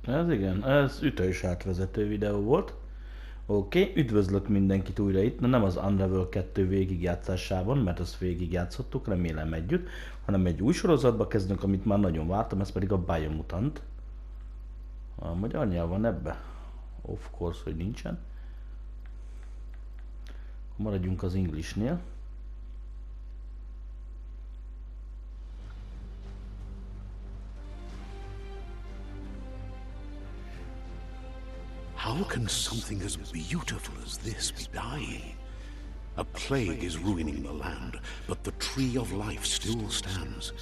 Ez igen, ez ütős átvezető videó volt. Oké, üdvözlök mindenkit újra itt, nem az Unravel 2 végigjátszásában, mert azt végigjátszottuk, remélem együtt, hanem egy új sorozatba kezdünk, amit már nagyon vártam, ez pedig a Biomutant. A magyar nyelv van ebbe? Of course, hogy nincsen. Maradjunk az Englishnél. How can something as beautiful as this be dying? A plague is ruining the land, but the tree of life still stands.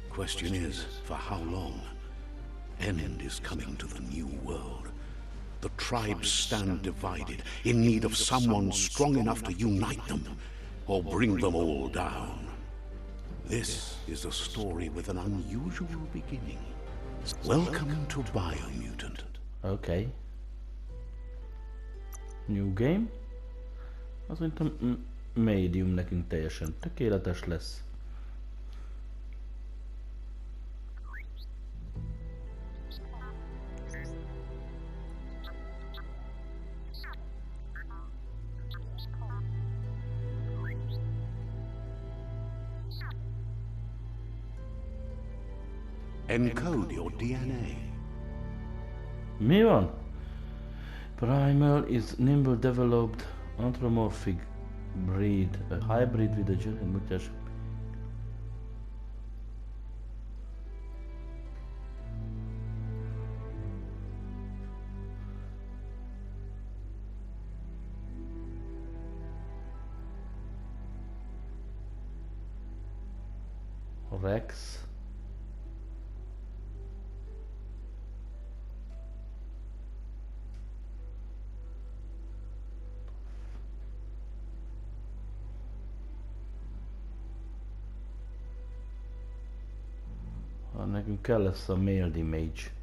Question is, for how long? End is coming to the new world. The tribes stand divided, in need of someone strong enough to unite them, or bring them all down. This is a story with an unusual beginning. Welcome to Biomutant. Okay. New game. Azt mondtam, medium nekünk teljesen tökéletes lesz. Encode your DNA. Mi van? Primal is nimble developed anthropomorphic breed, a hybrid with a genetic mutation. Rex. Nekünk kell lesz a mailed image.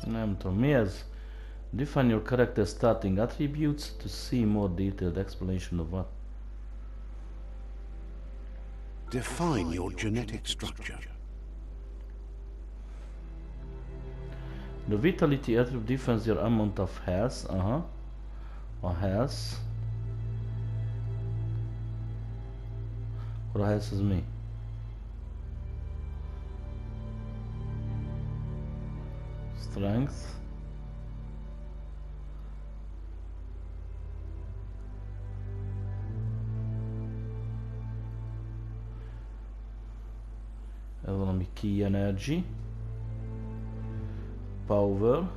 Nem tudom, mi ez? Define your character starting attributes to see more detailed explanation of what. Define your genetic structure. The vitality attribute defines your amount of health. A health. Akkor a health az mi? Strength. Ez valami key energy. Power.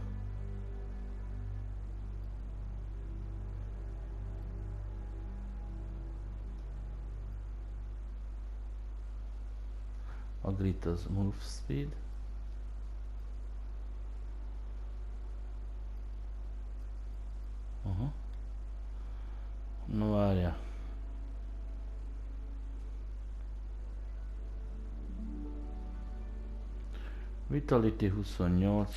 Grit az move speed. No várja. Vitality 28.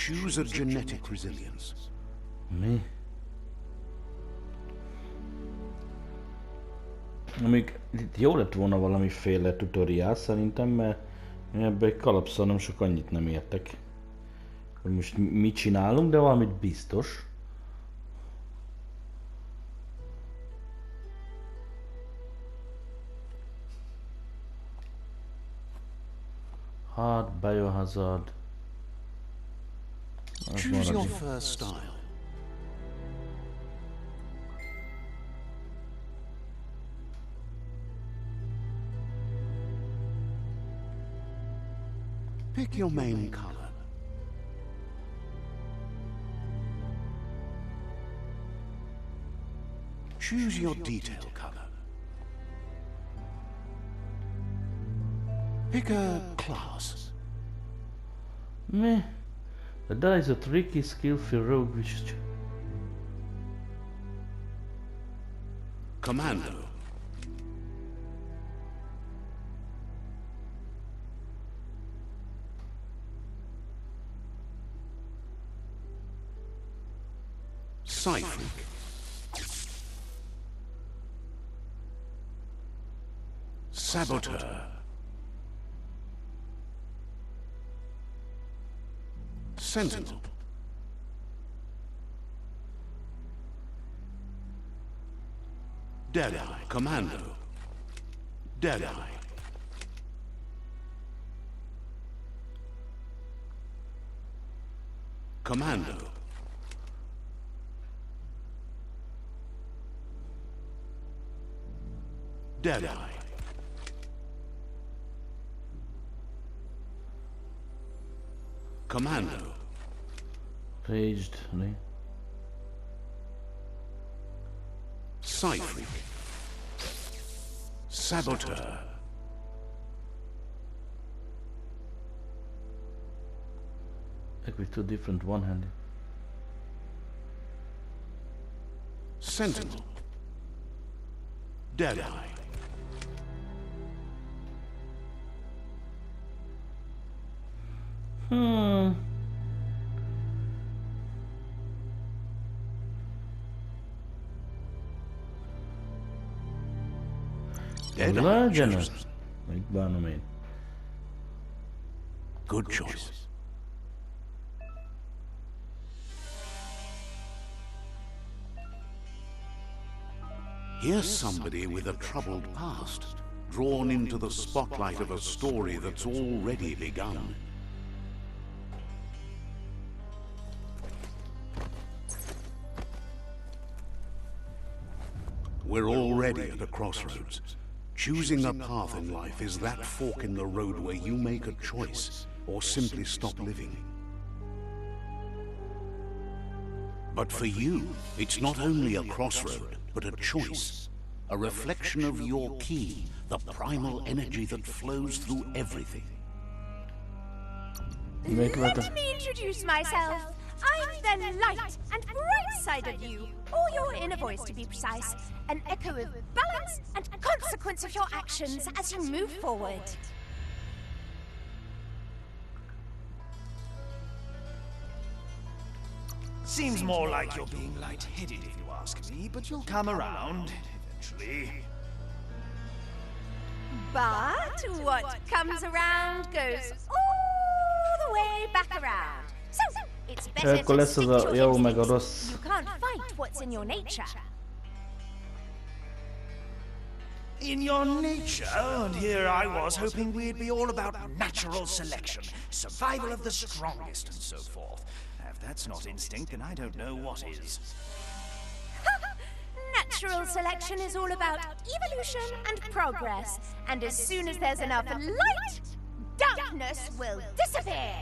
Choose a genetic resilience. Mi? Amíg itt jó lett volna valamiféle tutoriál szerintem, mert ebbe egy kalapszal nem sok annyit nem értek. Hogy most mit csinálunk, de valamit biztos. Hard, biohazard. Choose your first style. Pick your main color. Choose your detail color. Pick a class. Meh. That is a tricky skill for rogue which... Commando. Psychic. Saboteur. Sentinel. Deadeye. Commando. Deadeye. Commando. Deadeye. Commando. Raged, né? Psychic. Saboteur. Like with two different one-handed. Sentinel. Deadeye. Legend. Like Biomutant. Good choice. Here's somebody with a troubled past, drawn into the spotlight of a story that's already begun. We're already at a crossroads. Choosing a path in life is that fork in the road where you make a choice or simply stop living. But for you, it's not only a crossroad, but a choice. A reflection of your key, the primal energy that flows through everything. Let me introduce myself. I'm the light and bright side of you, or your inner voice to be precise, an echo of balance and consequence of your actions as you move forward. Seems more like you're being light-headed if you ask me, but you'll come around eventually. But what comes around goes all the way back around. So, it's better Akkor to lesz stick az to a your jó meg a instincts. rossz. You can't fight what's in your nature. In your nature, and here I was hoping we'd be all about natural selection, survival of the strongest, and so forth. If that's not instinct, then I don't know what is. Natural selection is all about evolution and progress. And as soon as there's enough light, darkness will disappear.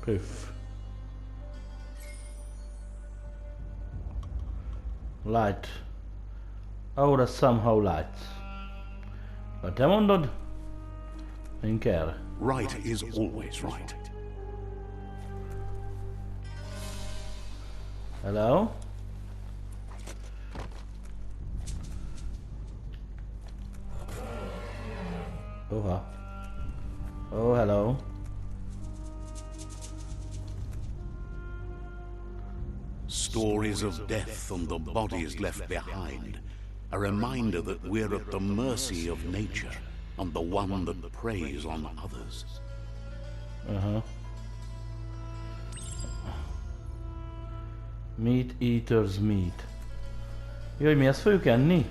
Poof. Light. Aura somehow light. Ha te mondod, én kell. Right is always right. Hello? Oha. Oh, hello. Stories of death and the bodies left behind. A reminder that we're at the mercy of nature and the one that preys on others. Uh-huh. Meat Eater's Meat. Jaj, mi ezt fogjuk enni?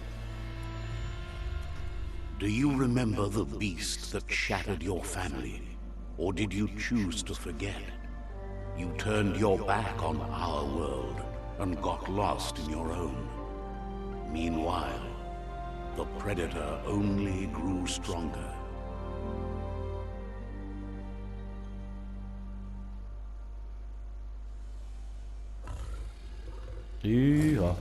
Do you remember the beast that shattered your family? Or did you choose to forget? You turned your back on our world and got lost in your own. Meanwhile, the Predator only grew stronger. Ja.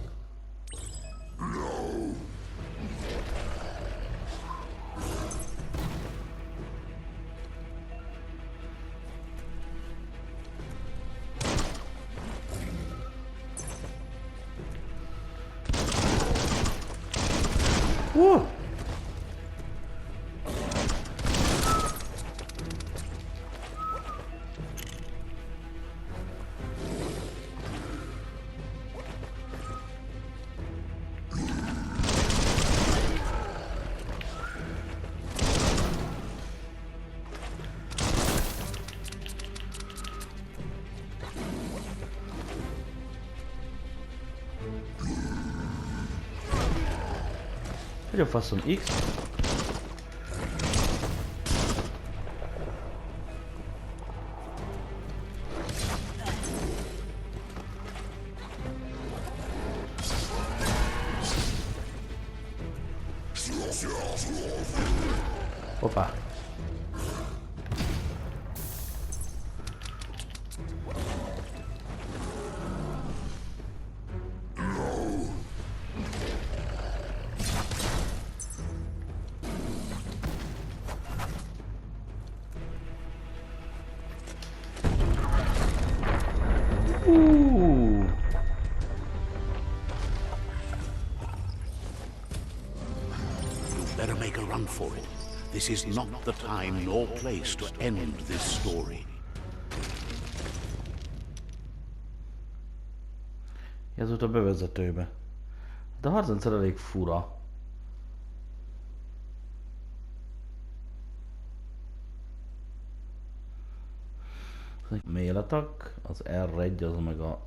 Hogy a faszom X? Hoppá. Better make a run for it. This is not the time nor place to end this story. Ez volt a bevezetőbe. De a harcrendszer elég fura. Mélatak, az R1 az meg a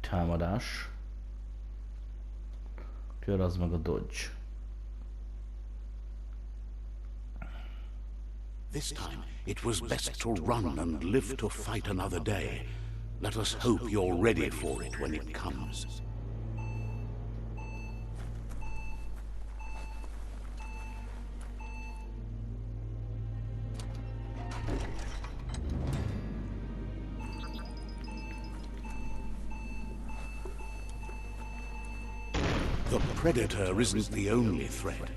támadás. Kör az meg a dodge. This time, it was best to run and live to fight another day. Let us hope you're ready for it when it comes. The Predator isn't the only threat.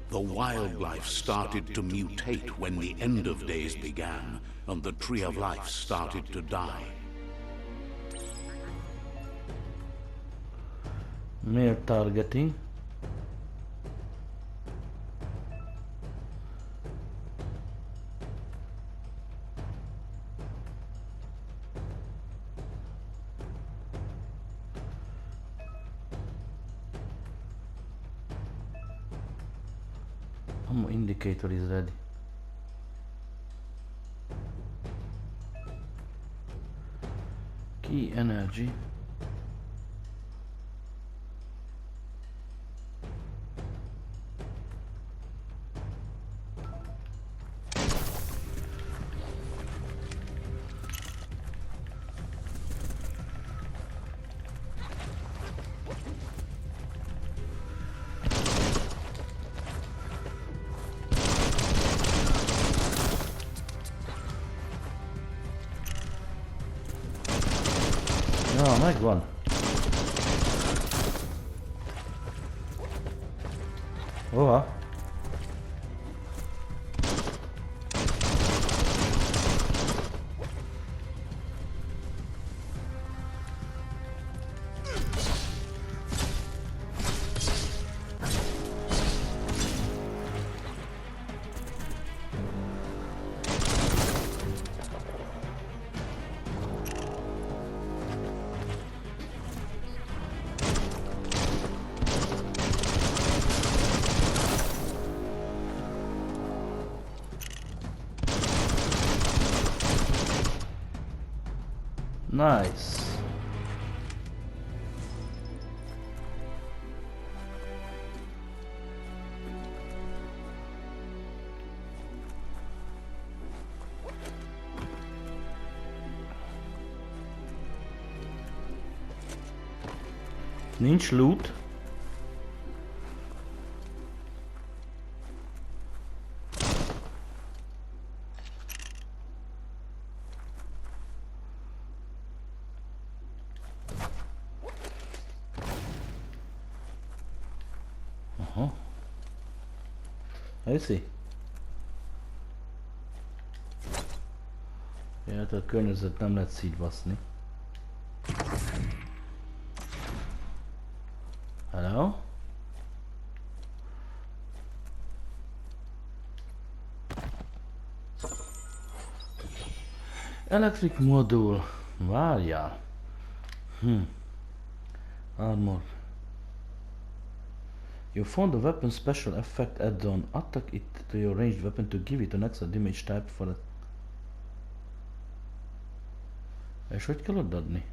The wildlife started to mutate when the end of days began, and the Tree of Life started to die. Mere targeting. Ammo indicator is ready. Key energy. Ja, megvan. Hova? Nice. Nincs loot. Aha. Eszi? Hát a környezet nem lehet szídbaszni. Hello? Electric module. Várjál. Armor. You found a weapon special effect add-on. Attack it to your ranged weapon to give it an extra damage type for a... És hogy kell odaadni?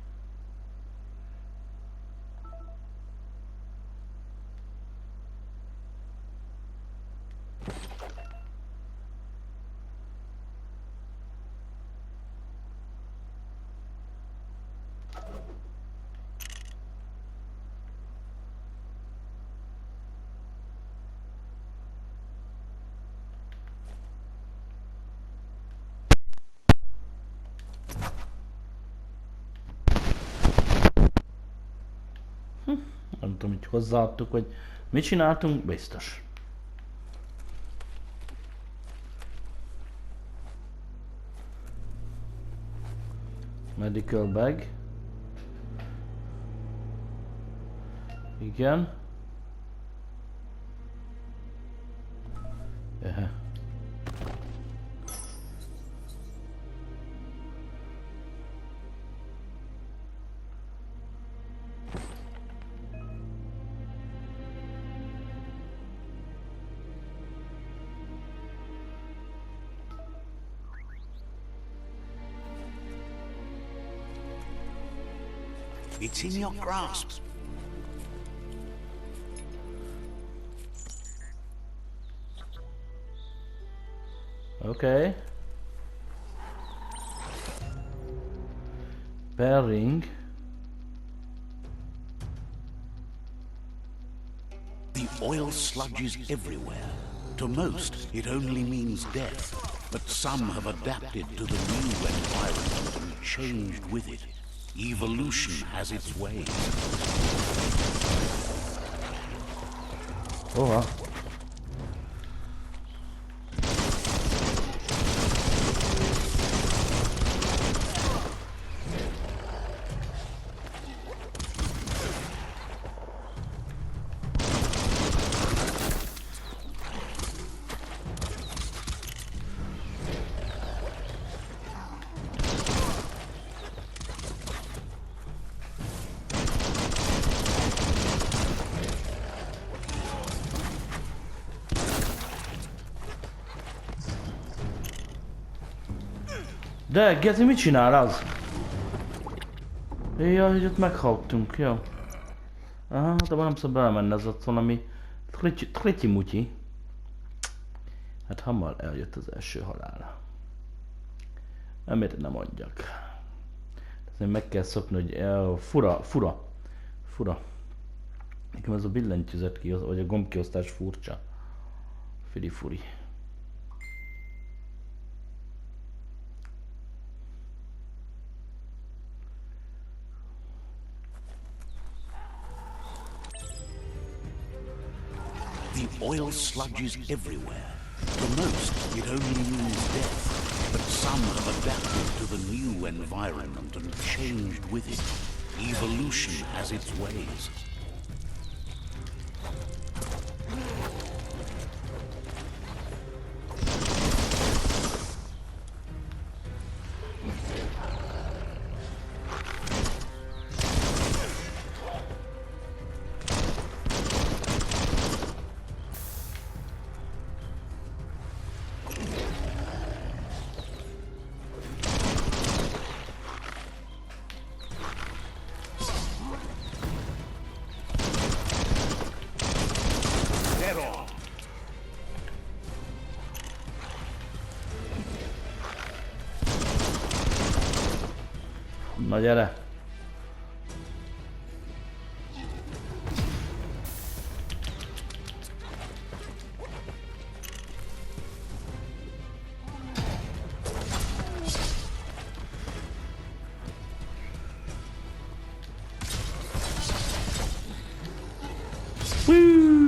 Nem tudom, hogy hozzáadtuk, hogy mit csináltunk, biztos. Medical bag. Igen. It's in your grasp. Okay. Bearing. The oil sludges everywhere. To most, it only means death. But some have adapted to the new environment and changed with it. Evolution has its ways. Oh, de Gezi, mit csinál az? Jaj, hogy ott meghaltunk, jó. Aha, de nem szabad belemenni, ez ott valami trityi-mutyi. Hát hamar eljött az első halál. Amit nem mondjak. Ezért meg kell szokni, hogy fura. Nekem ez a billentyűzet vagy a gombkiosztás furcsa. Furi. The oil sludges everywhere. For most, it only means death. But some have adapted to the new environment and changed with it. Evolution has its ways. Na gyere! Woo!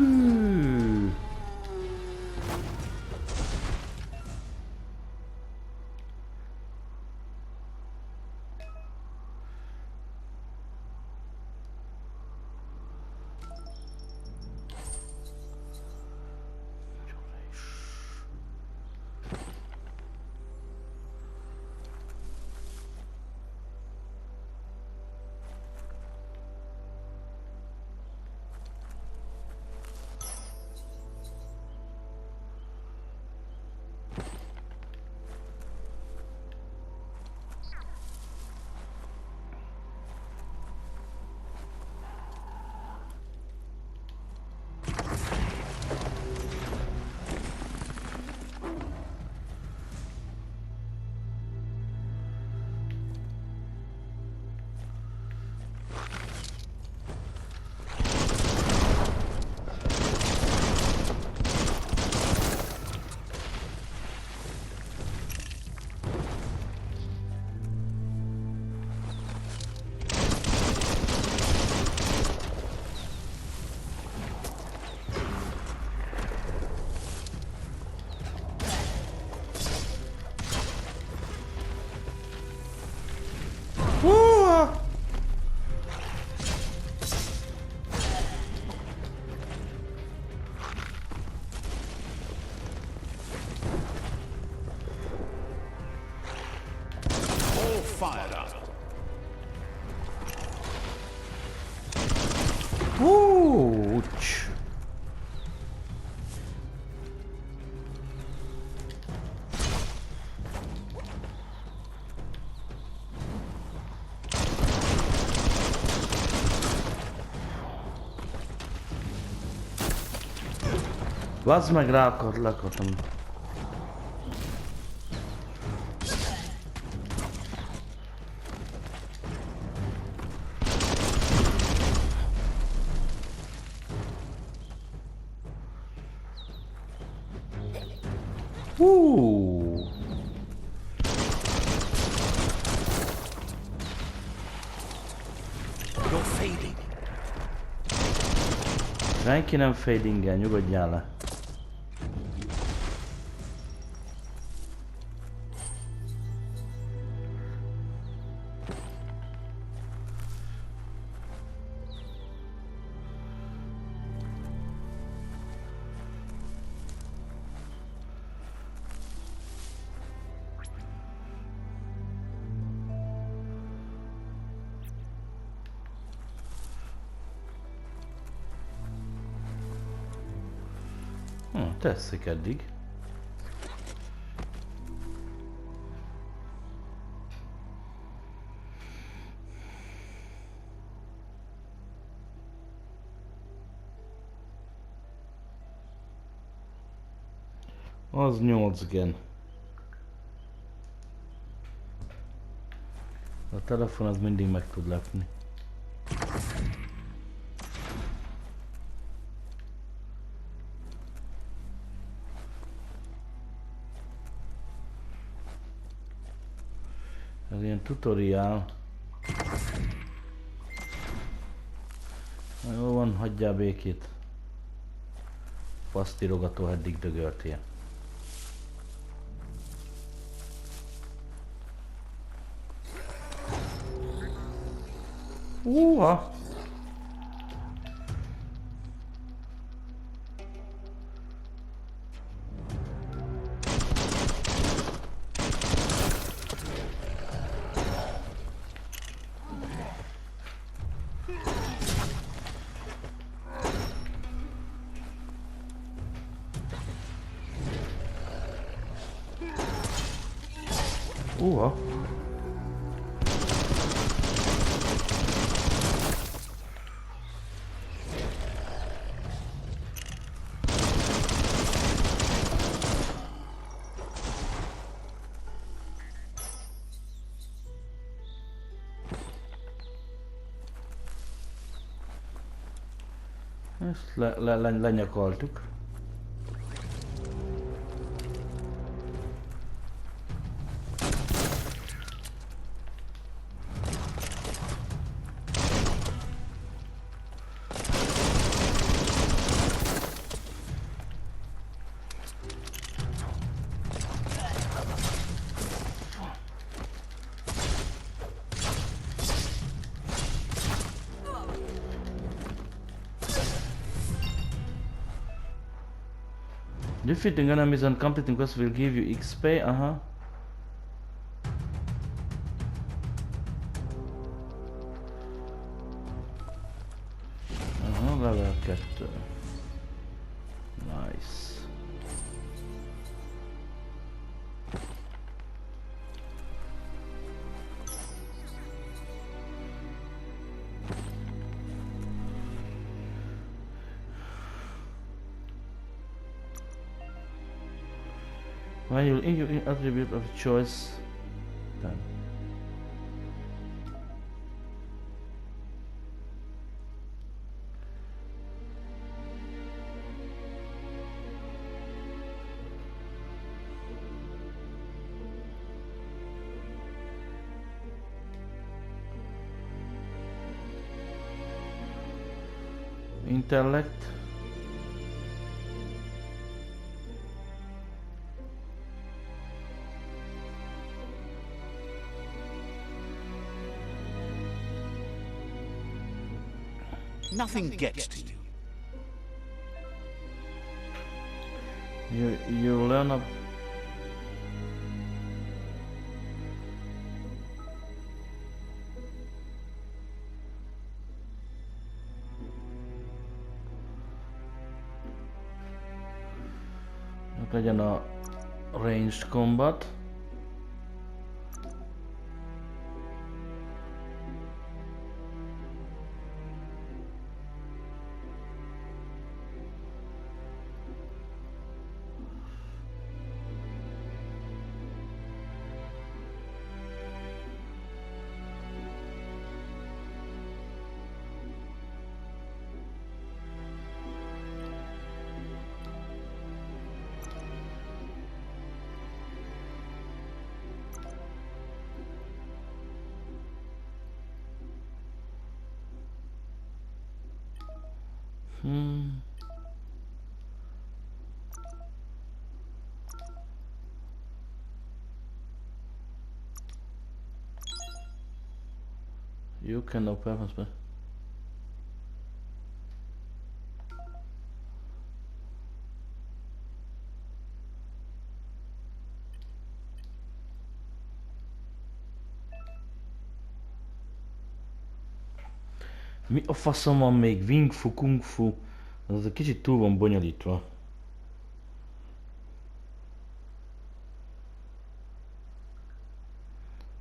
All fired up. Ouch! Vazd meg, le akartam. You're fading. Senki nem fading-el, nyugodjál le. Tetszik eddig. Az 8 gen. A telefon az mindig meg tud lepni. Ez ilyen tutoriál. Na, jó van, hagyjál békét. Pasztírogató eddig dögöltél. Húha! Húha! Ezt lenyakaltuk. Defeating enemies and completing quests will give you XP, aha. Aha, level 2. Nice. When you in attribute of choice, then intellect. Nothing gets to you. You learn up. Legyen a ranged combat. You can open weapons. Mi a faszom van még? Wing Fu, Kung Fu. Ez egy kicsit túl van bonyolítva.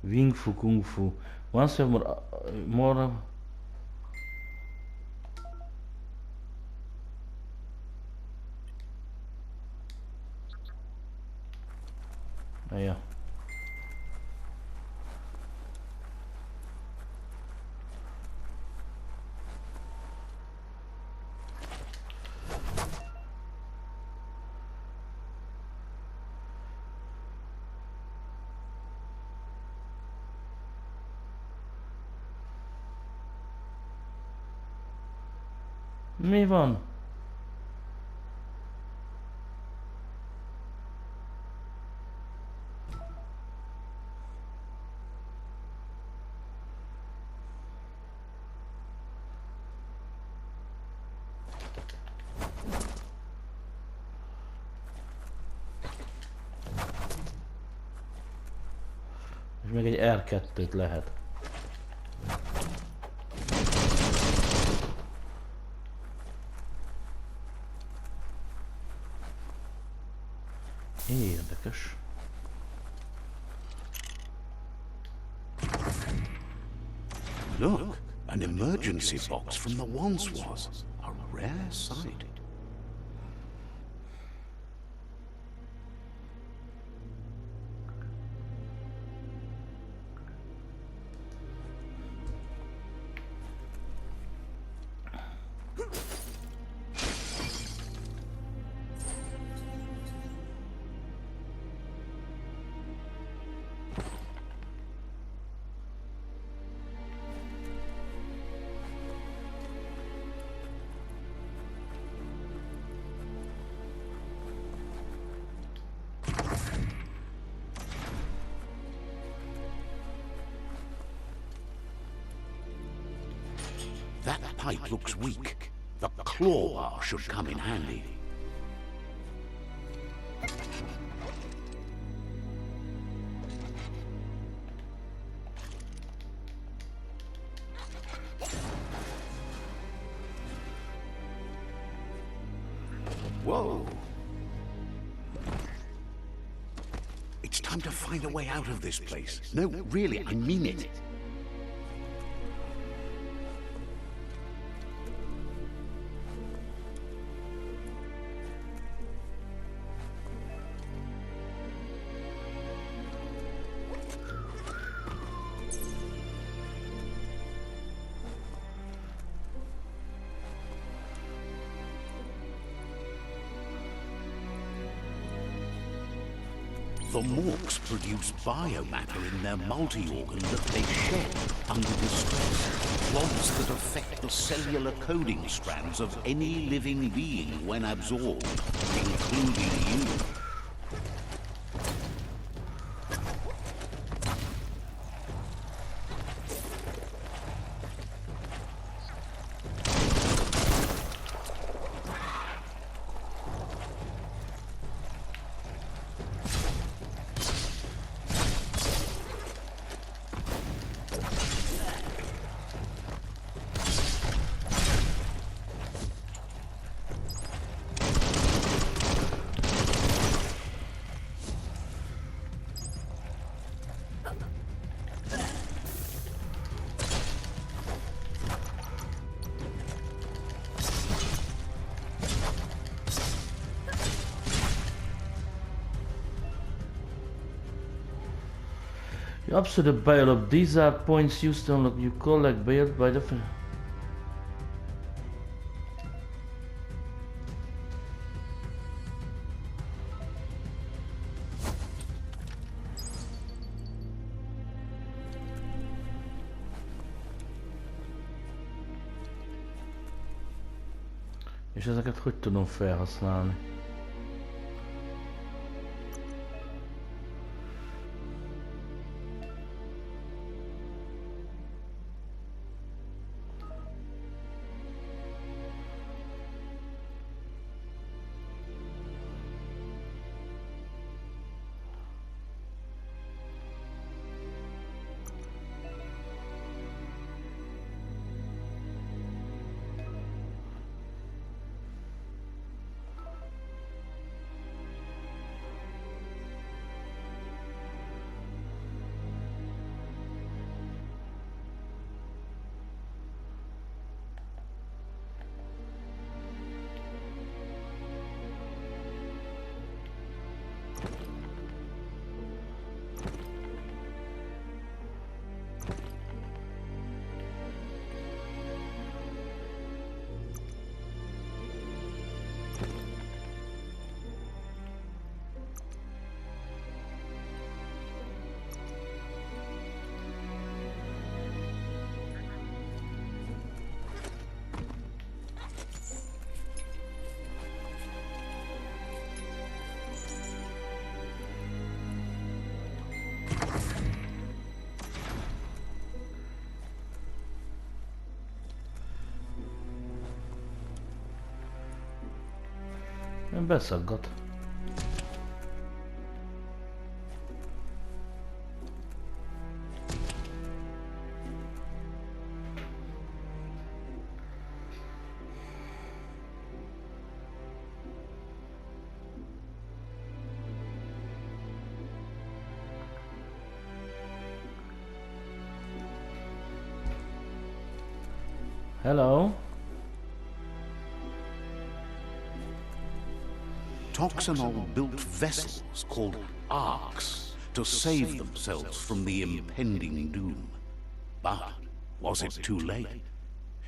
Wing Fu, Kung Fu. Once you have more ja. Mi van? És még egy R2-t lehet. Érdekes. Look, an emergency box from the once was. A rare sight. That pipe looks weak. The claw bar should come in handy. Whoa. It's time to find a way out of this place. No, really, I mean it. The Morks produce biomatter in their multi-organ that they shed under distress. Rods that affect the cellular coding strands of any living being when absorbed, including you. You upset a bale of these are points used to unlock. You collect bales by the és ezeket hogy tudom felhasználni? Beszaggat. Hello. Toxanol built vessels called arks to save themselves from the impending doom. But was it too late?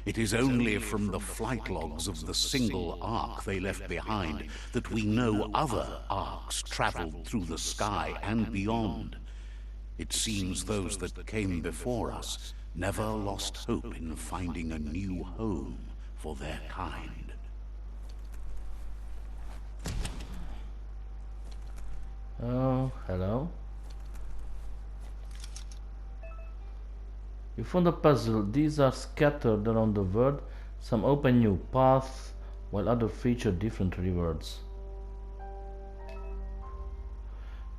It is only from the flight logs of the single ark they left behind that we know other arks traveled through the sky and beyond. It seems those that came before us never lost hope in finding a new home for their kind. Oh, hello. You found a puzzle. These are scattered around the world. Some open new paths, while others feature different rewards.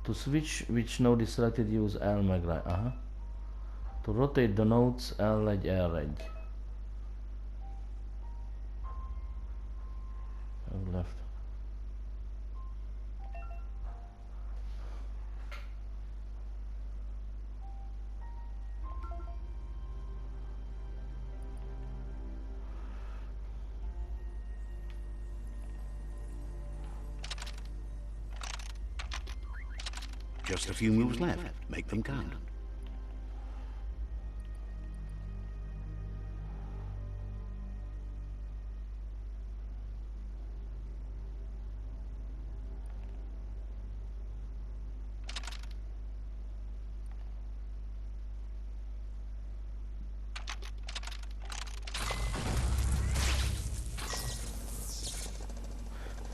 To switch which node is selected, use L meg right. To rotate the nodes, L1, R1. Left. Just a few moves left. Make them count.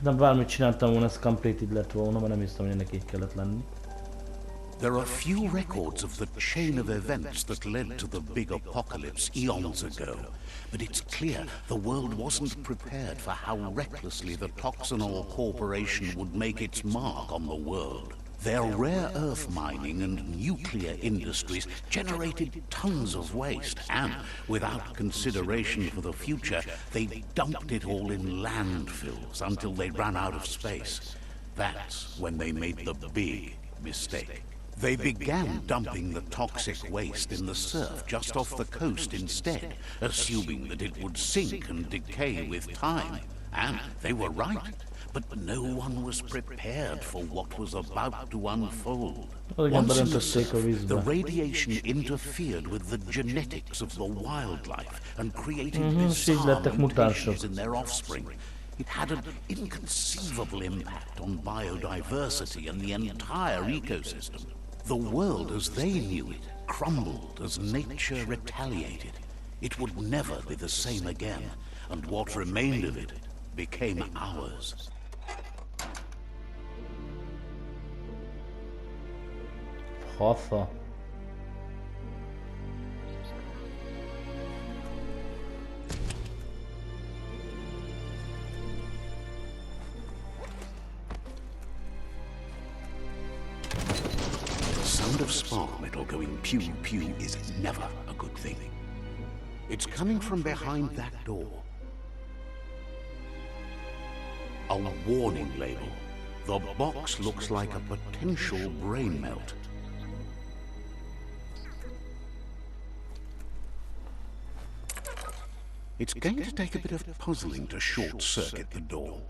Nem bármit csináltam volna, ez completed lett volna, mert nem hiszem, hogy ennek így kellett lenni. There are few records of the chain of events that led to the big apocalypse eons ago, but it's clear the world wasn't prepared for how recklessly the Toxanol Corporation would make its mark on the world. Their rare earth mining and nuclear industries generated tons of waste, and, without consideration for the future, they dumped it all in landfills until they ran out of space. That's when they made the big mistake. They began dumping the toxic waste in the surf just off the coast instead, assuming that it would sink and decay with time. And they were right. But no one was prepared for what was about to unfold. Once in the surf, the radiation interfered with the genetics of the wildlife and created bizarre mutations in their offspring. It had an inconceivable impact on biodiversity and the entire ecosystem. The world as they knew it crumbled as nature retaliated. It would never be the same again, and what remained of it became ours. Hafa. The sound of spark metal going pew pew is never a good thing. It's coming from behind that door. A warning label. The box looks like a potential brain melt. It's going to take a bit of puzzling to short-circuit the door.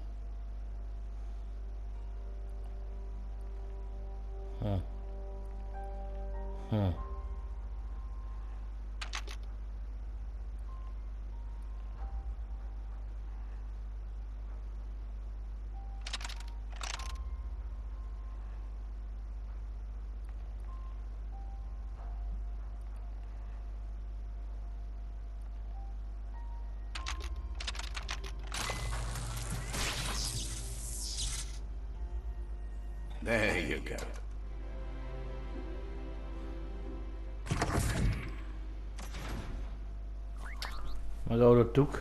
There you go. Megoldottuk.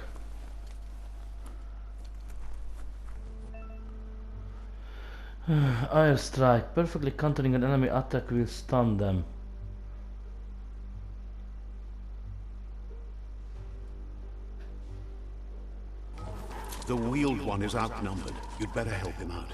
Air strike. Perfectly countering an enemy attack will stun them. The wheeled one is outnumbered. You'd better help him out.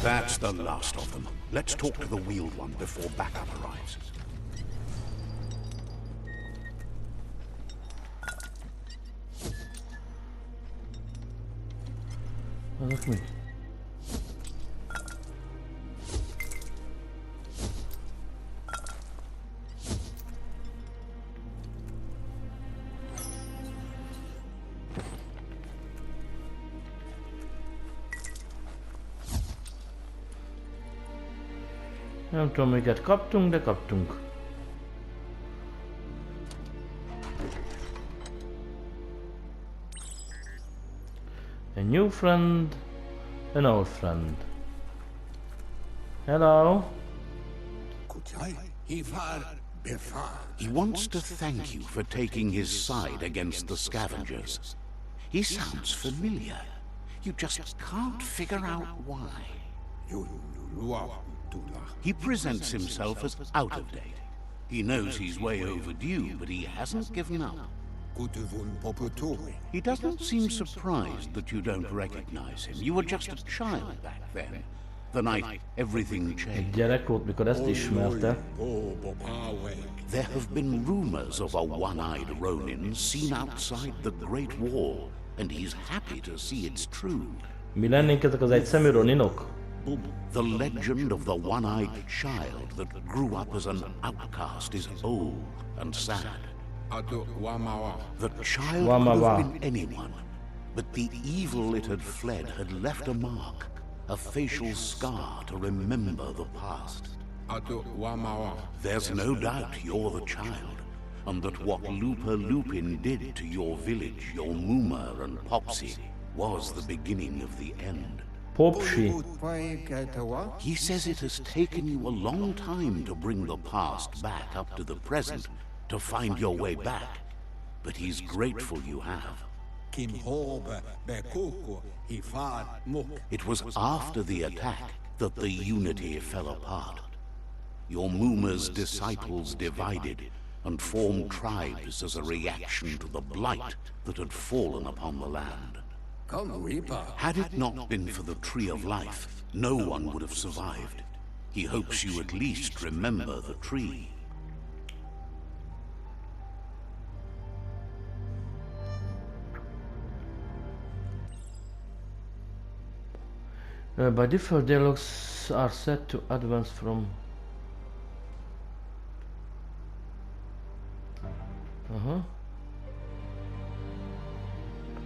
That's the last of them. Let's talk to the wheeled one before backup arrives. Azok mi? Nem tudom, miket kaptunk, de kaptunk. new friend, an old friend. Hello. He wants to thank you for taking his side against the scavengers. He sounds familiar. You just can't figure out why. He presents himself as out of date. He knows he's way overdue, but he hasn't given up. He doesn't seem surprised that you don't recognize him. You were just a child back then. The night everything changed. Gyerek volt, mikor ezt ismerte. There have been rumors of a one-eyed Ronin seen outside the Great Wall, and he's happy to see it's true. Mi lennénk ezek az egyszemű roninok? The legend of the one-eyed child that grew up as an outcast is old and sad. The child could have been anyone, but the evil it had fled had left a mark, a facial scar to remember the past. There's no doubt you're the child, and that what Looper Lupin did to your village, your Muma and Popsy, was the beginning of the end. Popsi. He says it has taken you a long time to bring the past back up to the present, to find your way back, but he's grateful you have. It was after the attack that the unity fell apart. Your Muma's disciples divided and formed tribes as a reaction to the blight that had fallen upon the land. Had it not been for the Tree of Life, no one would have survived. He hopes you at least remember the tree. By default, dialogues are set to advance from...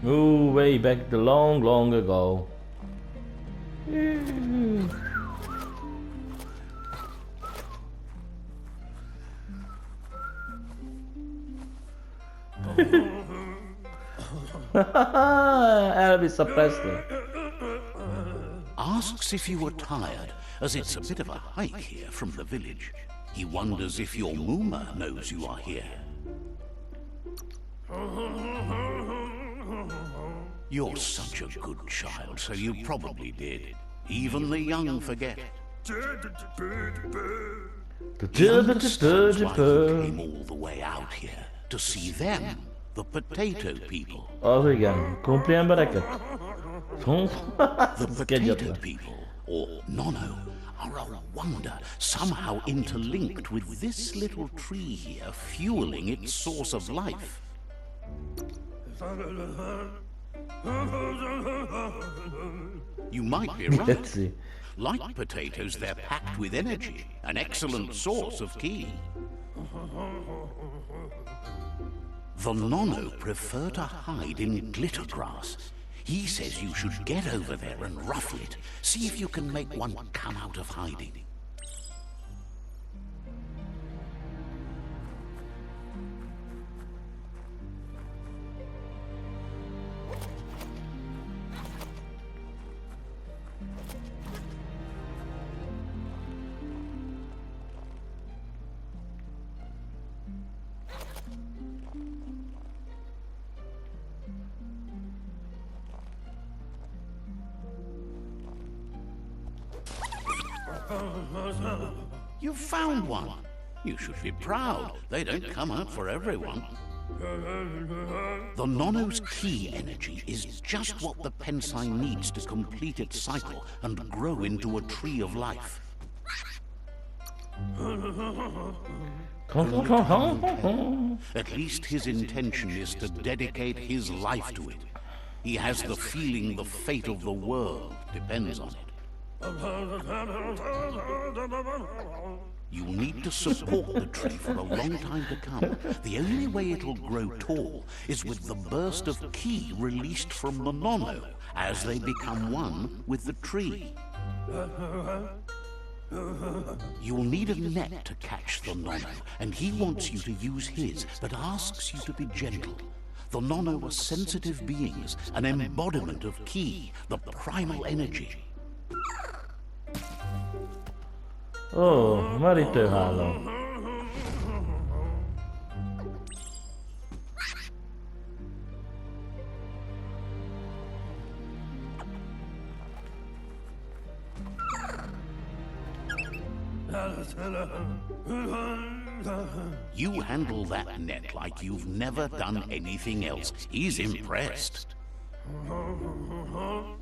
Ooh, way back the long ago. Elvis Presley. Asks if you were tired, as it's a bit of a hike here from the village. He wonders if your Muma knows you are here. You're such a good child, so you probably did. Even the young forget. The youngest son's wife came all the way out here to see them, the potato people. Az igen, krumpli embereket. The potato people, or Nono, are a wonder, somehow interlinked with this little tree here, fueling its source of life. You might be right. Let's see. Like potatoes, they're packed with energy, an excellent source of ki. The Nono prefer to hide in glitter grass. He says you should get over there and ruffle it. See if you can make one come out of hiding. You found one. You should be proud. They don't come out for everyone. The Nono's ki energy is just what the Pensai needs to complete its cycle and grow into a tree of life. At least his intention is to dedicate his life to it. He has the feeling the fate of the world depends on it. You'll need to support the tree for a long time to come. The only way it'll grow tall is with the burst of ki released from the Nono as they become one with the tree. You'll need a net to catch the Nono, and he wants you to use his, but asks you to be gentle. The Nono are sensitive beings, an embodiment of Ki, the primal energy. Ó, merítőháló. You handle that net like you've never done anything else. He's impressed.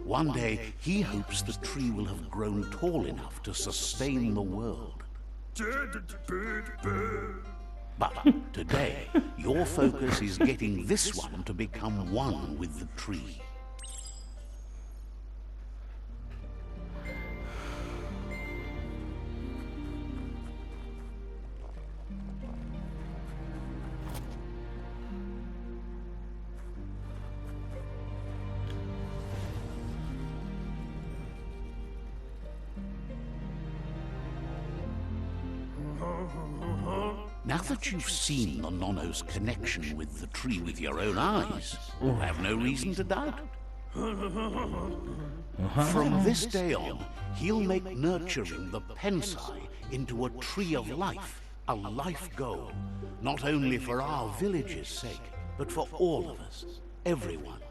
One day, he hopes the tree will have grown tall enough to sustain the world. But today, your focus is getting this one to become one with the tree. Now that you've seen the Nono's connection with the tree with your own eyes, you have no reason to doubt. From this day on, he'll make nurturing the Pensai into a tree of life, a life goal, not only for our village's sake, but for all of us, everyone.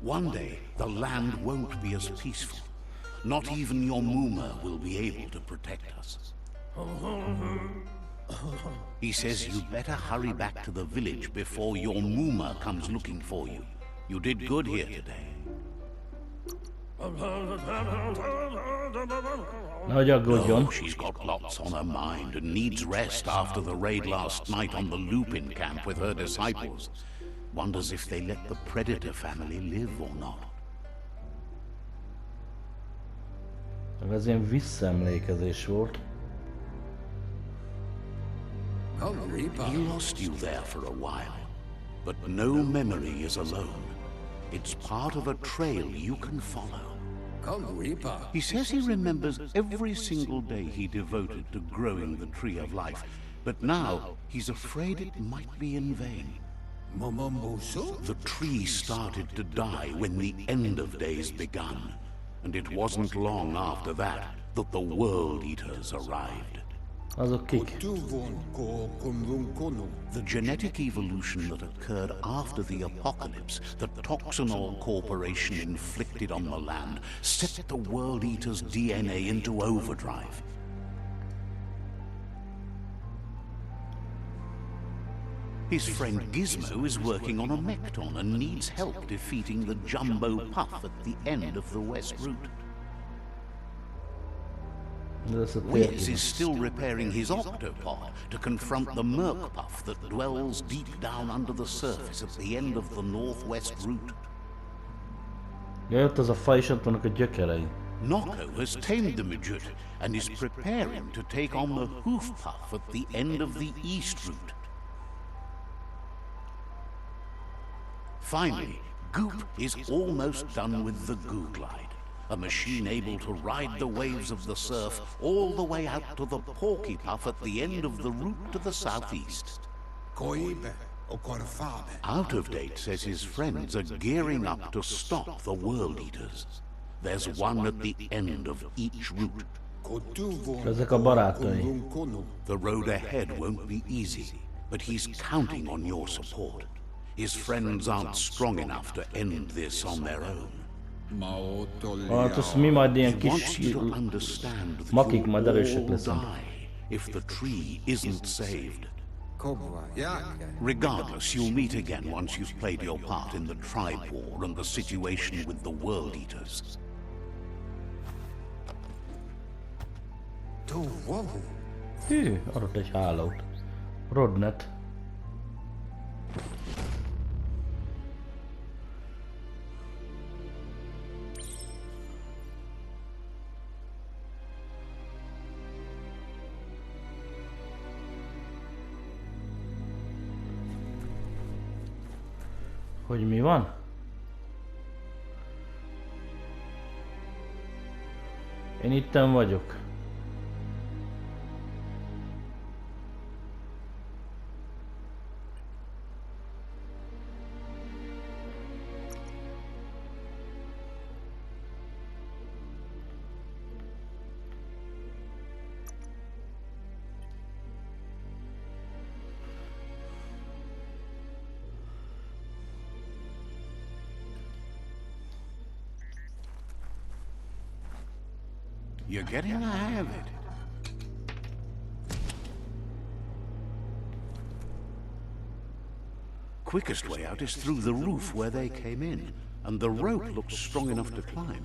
One day, the land won't be as peaceful. Not even your Muma will be able to protect us. He says you'd better hurry back to the village before your Muma comes looking for you. You did good here today. Nagyagodjon. Oh, she's got lots on her mind and needs rest after the raid last night on the Lupin camp with her disciples. Wonders if they let the Predator family live or not. Ez ilyen visszaemlékezés volt. He lost you there for a while, but no memory is alone. It's part of a trail you can follow. He says he remembers every single day he devoted to growing the Tree of Life, but now he's afraid it might be in vain. The tree started to die when the end of days begun. And it wasn't long after that the World Eaters arrived. Azok kik? The genetic evolution that occurred after the apocalypse that Toxinol Corporation inflicted on the land set the World Eaters' DNA into overdrive. His friend Gizmo is working on a Mekton and needs help defeating the Jumbo Puff at the end of the West Route. Wiz is still repairing his octopod to confront the Merc Puff that dwells deep down under the surface at the end of the Northwest Route. Jött az a faj, és ott vannak a gyökerei. Noko has tamed the Midget and is preparing to take on the Hoof Puff at the end of the East Route. Finally, Goop is almost done with the Goo Glide, a machine able to ride the waves of the surf all the way out to the Porky Puff at the end of the route to the southeast. Out of Date says his friends are gearing up to stop the World Eaters. There's one at the end of each route. Ezek a barátai. The road ahead won't be easy, but he's counting on your support. His friends aren't strong enough to end this on their own. Hát azt mi majd ilyen He wants kis you to understand that makik majd you'll erősek all lesznek. die if the tree isn't saved. Regardless, you'll meet again once you've played your part in the tribe war and the situation with the World Eaters. Hű, adott egy hálót. Rodnet. Hogy mi van? Én itten vagyok. You're getting the hang of it. Quickest way out is through the roof where they came in, and the rope looks strong enough to climb.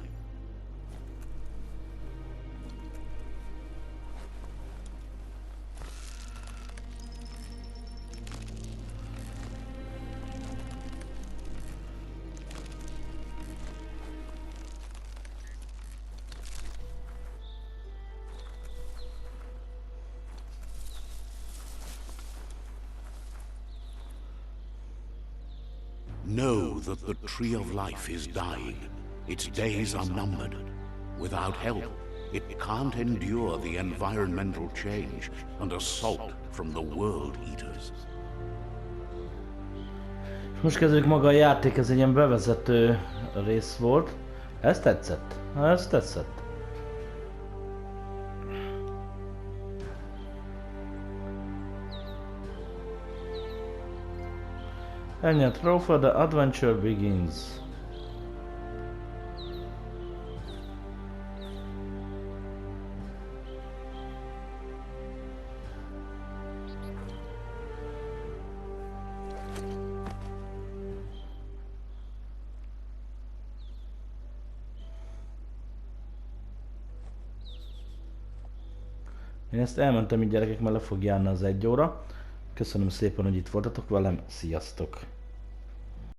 Know that the Tree of Life is dying. Its days are numbered. Without help, it can't endure the environmental change and assault from the World Eaters. Most kezdődik maga a játék, ez egy ilyen bevezető rész volt. Ez tetszett? Ez tetszett. Anya Trophy, the adventure begins. Én ezt elmentem így gyerekek, mert le fog járni az 1 óra. Köszönöm szépen, hogy itt voltatok velem, sziasztok!